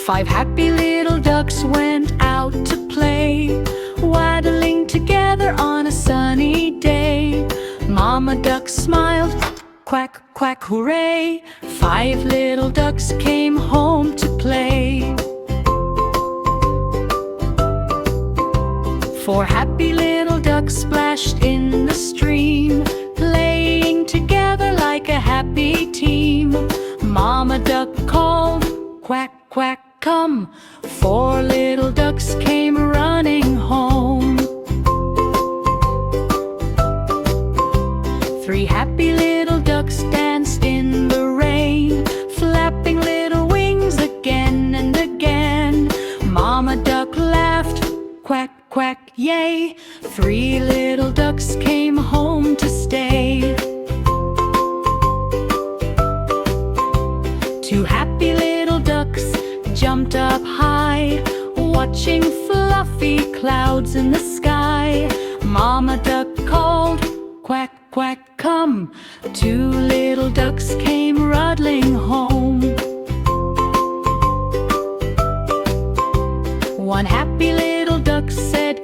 5 happy little ducks went out to play, waddling together on a sunny day. Mama duck smiled, quack, quack, hooray. 5 little ducks came home to play. 4 happy little ducks splashed in the stream, playing together like a happy team. Mama duck called, quack, quack, come. 4 little ducks came running home. 3 happy little ducks danced in the rain, flapping little wings again and again. Mama duck laughed, quack, quack, yay. 3 little ducks came home to stay. 2 happy little ducks jumped up high, watching fluffy clouds in the sky. Mama duck called, quack, quack, come. 2 little ducks came waddling home. 1 happy little duck said,